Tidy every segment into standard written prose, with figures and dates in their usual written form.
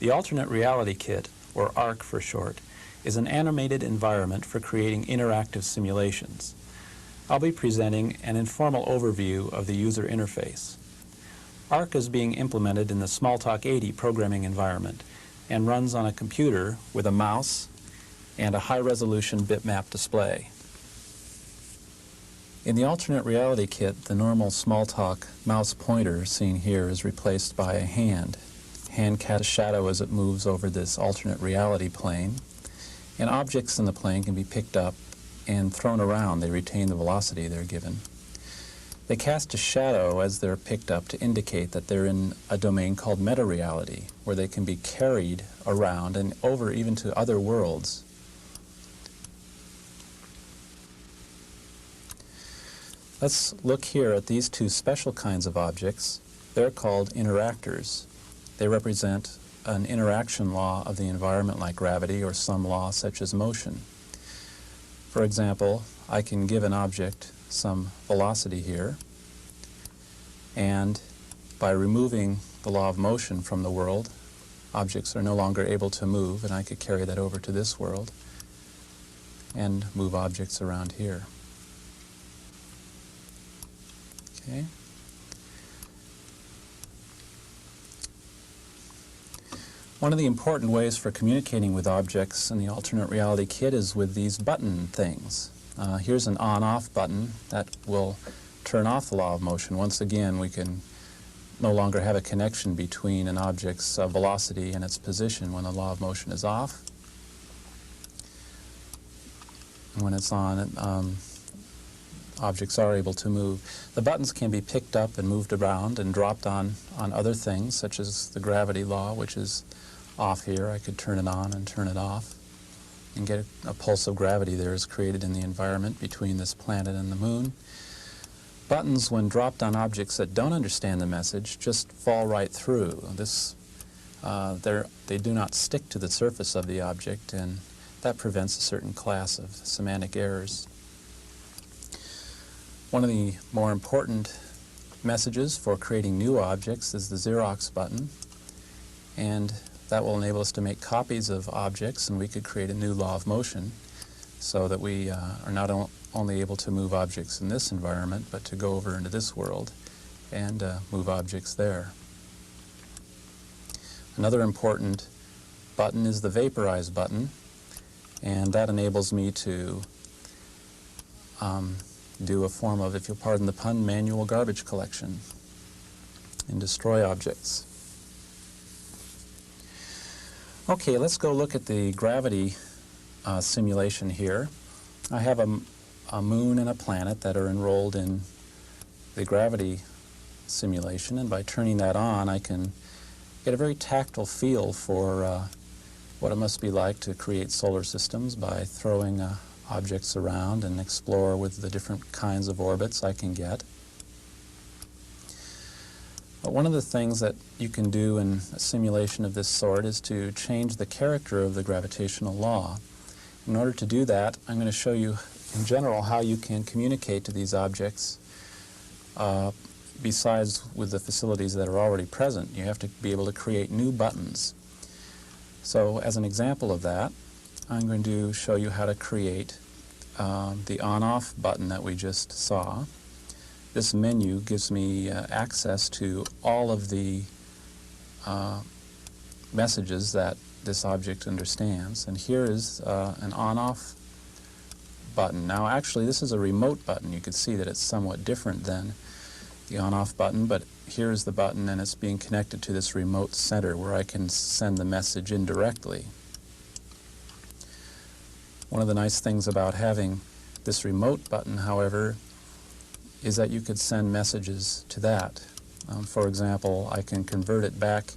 The Alternate Reality Kit, or ARC for short, is an animated environment for creating interactive simulations. I'll be presenting an informal overview of the user interface. ARC is being implemented in the Smalltalk 80 programming environment and runs on a computer with a mouse and a high-resolution bitmap display. In the Alternate Reality Kit, the normal Smalltalk mouse pointer seen here is replaced by a hand. Hand casts a shadow as it moves over this alternate reality plane, and objects in the plane can be picked up and thrown around. They retain the velocity they're given. They cast a shadow as they're picked up to indicate that they're in a domain called meta-reality, where they can be carried around and over even to other worlds. Let's look here at these two special kinds of objects. They're called interactors. They represent an interaction law of the environment like gravity or some law such as motion. For example, I can give an object some velocity here, and by removing the law of motion from the world, objects are no longer able to move, and I could carry that over to this world and move objects around here. Okay. One of the important ways for communicating with objects in the Alternate Reality Kit is with these button things. Here's an on-off button that will turn off the law of motion. Once again, we can no longer have a connection between an object's velocity and its position when the law of motion is off. When it's on, objects are able to move. The buttons can be picked up and moved around and dropped on other things, such as the gravity law, which is off here. I could turn it on and turn it off and get a pulse of gravity there is created in the environment between this planet and the moon. Buttons, when dropped on objects that don't understand the message, just fall right through. They do not stick to the surface of the object, and that prevents a certain class of semantic errors. One of the more important messages for creating new objects is the Xerox button, and that will enable us to make copies of objects, and we could create a new law of motion so that we are not only able to move objects in this environment, but to go over into this world and move objects there. Another important button is the Vaporize button, and that enables me to do a form of, if you'll pardon the pun, manual garbage collection and destroy objects. Okay, let's go look at the gravity simulation here. I have a moon and a planet that are enrolled in the gravity simulation, and by turning that on I can get a very tactile feel for what it must be like to create solar systems by throwing objects around and explore with the different kinds of orbits I can get. But one of the things that you can do in a simulation of this sort is to change the character of the gravitational law. In order to do that, I'm going to show you in general how you can communicate to these objects besides with the facilities that are already present. You have to be able to create new buttons. So as an example of that, I'm going to show you how to create the on-off button that we just saw. This menu gives me access to all of the messages that this object understands. And here is an on-off button. Now actually this is a remote button. You can see that it's somewhat different than the on-off button, but here's the button and it's being connected to this remote center where I can send the message indirectly. One of the nice things about having this remote button, however, is that you could send messages to that. For example, I can convert it back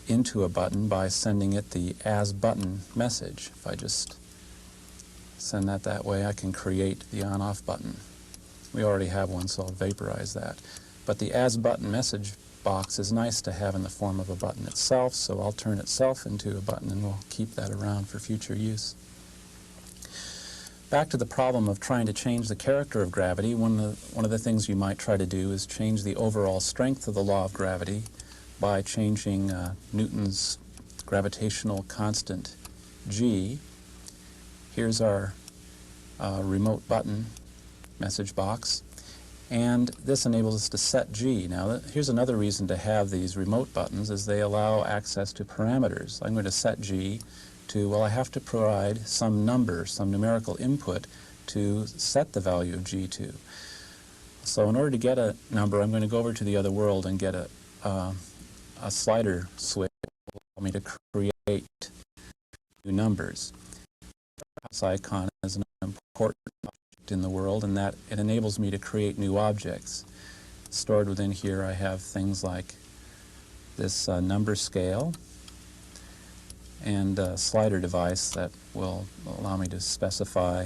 into a button by sending it the as button message. If I just send that way, I can create the on-off button. We already have one, so I'll vaporize that. But the as button message box is nice to have in the form of a button itself, so I'll turn itself into a button and we'll keep that around for future use. Back to the problem of trying to change the character of gravity, one of the things you might try to do is change the overall strength of the law of gravity by changing Newton's gravitational constant G. Here's our remote button message box, and this enables us to set G. Now here's another reason to have these remote buttons, is they allow access to parameters. I'm going to set G to, well, I have to provide some number, some numerical input to set the value of G to. So in order to get a number, I'm going to go over to the other world and get a slider switch that will allow me to create new numbers. This icon is an important object in the world, and that it enables me to create new objects. Stored within here I have things like this number scale and a slider device that will allow me to specify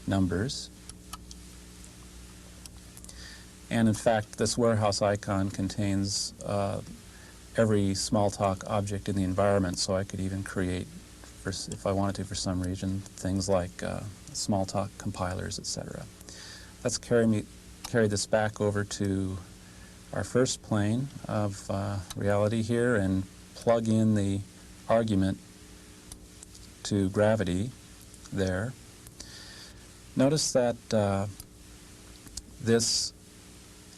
numbers. And in fact, this warehouse icon contains every Smalltalk object in the environment, so I could even create, if I wanted to for some reason, things like Smalltalk compilers, etc. Let's carry this back over to our first plane of reality here and plug in the argument to gravity there. Notice that this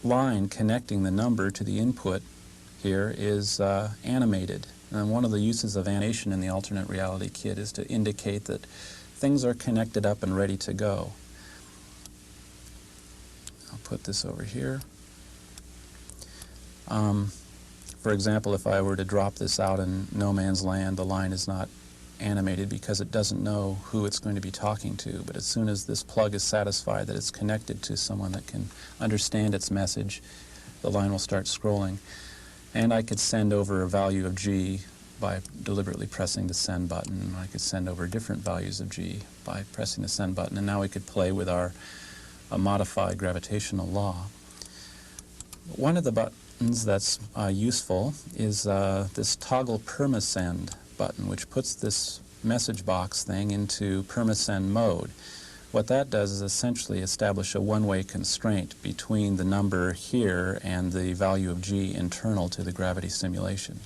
line connecting the number to the input here is animated. And one of the uses of animation in the alternate reality kit is to indicate that things are connected up and ready to go. I'll put this over here. For example, if I were to drop this out in no man's land, the line is not animated because it doesn't know who it's going to be talking to. But as soon as this plug is satisfied that it's connected to someone that can understand its message, the line will start scrolling. And I could send over a value of G by deliberately pressing the send button. I could send over different values of G by pressing the send button. And now we could play with our modified gravitational law. One of the buttons that's useful is this toggle Perma send button, which puts this message box thing into permasend mode. What that does is essentially establish a one-way constraint between the number here and the value of G internal to the gravity simulation.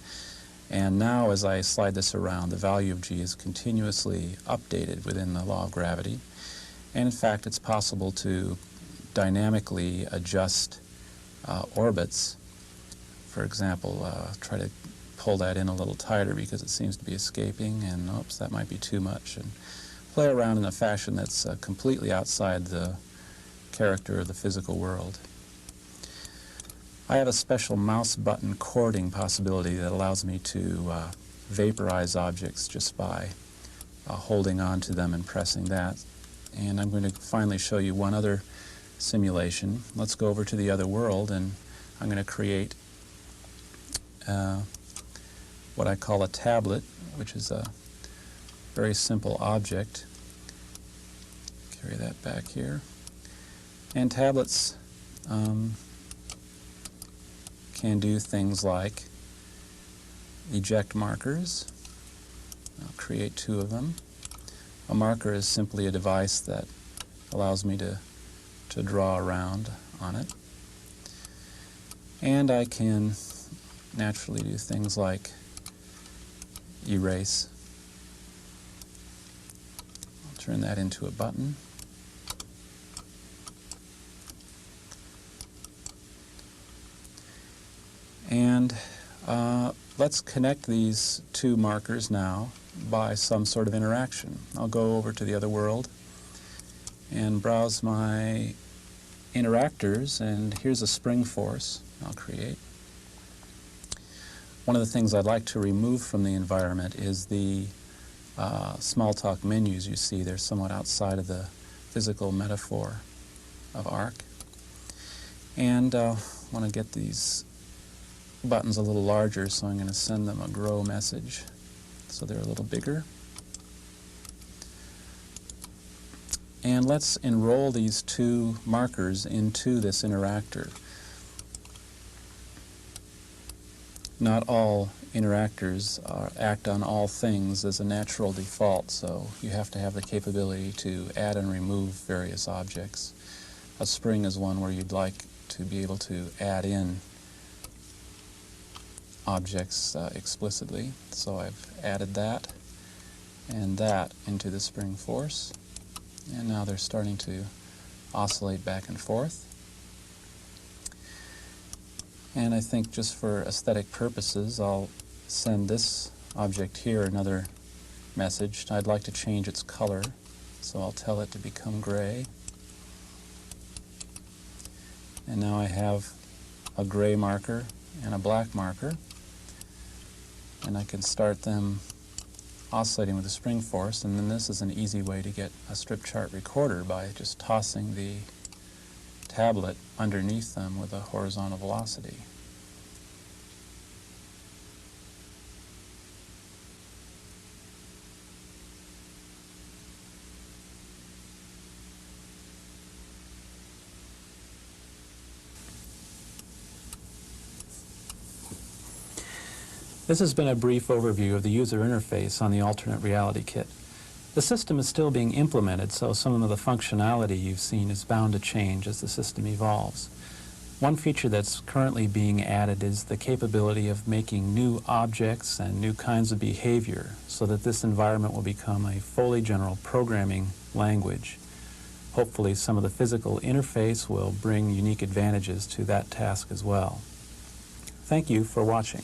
And now as I slide this around, the value of G is continuously updated within the law of gravity. And in fact, it's possible to dynamically adjust orbits. For example, try to pull that in a little tighter because it seems to be escaping, and oops, that might be too much, and play around in a fashion that's completely outside the character of the physical world. I have a special mouse button chording possibility that allows me to vaporize objects just by holding on to them and pressing that. And I'm going to finally show you one other simulation. Let's go over to the other world, and I'm going to create what I call a tablet, which is a very simple object. Carry that back here. And tablets can do things like eject markers. I'll create 2 of them. A marker is simply a device that allows me to draw around on it. And I can naturally do things like erase. I'll turn that into a button. And let's connect these 2 markers now by some sort of interaction. I'll go over to the other world and browse my interactors, and here's a spring force I'll create. One of the things I'd like to remove from the environment is the Smalltalk menus you see. They're somewhat outside of the physical metaphor of ARC. And I want to get these buttons a little larger, so I'm going to send them a grow message so they're a little bigger. And let's enroll these 2 markers into this interactor. Not all interactors act on all things as a natural default, so you have to have the capability to add and remove various objects. A spring is one where you'd like to be able to add in objects explicitly. So I've added that and that into the spring force, and now they're starting to oscillate back and forth. And I think just for aesthetic purposes, I'll send this object here another message. I'd like to change its color, so I'll tell it to become gray. And now I have a gray marker and a black marker, and I can start them oscillating with the spring force, and then this is an easy way to get a strip chart recorder by just tossing the tablet underneath them with a horizontal velocity. This has been a brief overview of the user interface on the alternate reality kit. The system is still being implemented, so some of the functionality you've seen is bound to change as the system evolves. One feature that's currently being added is the capability of making new objects and new kinds of behavior so that this environment will become a fully general programming language. Hopefully some of the physical interface will bring unique advantages to that task as well. Thank you for watching.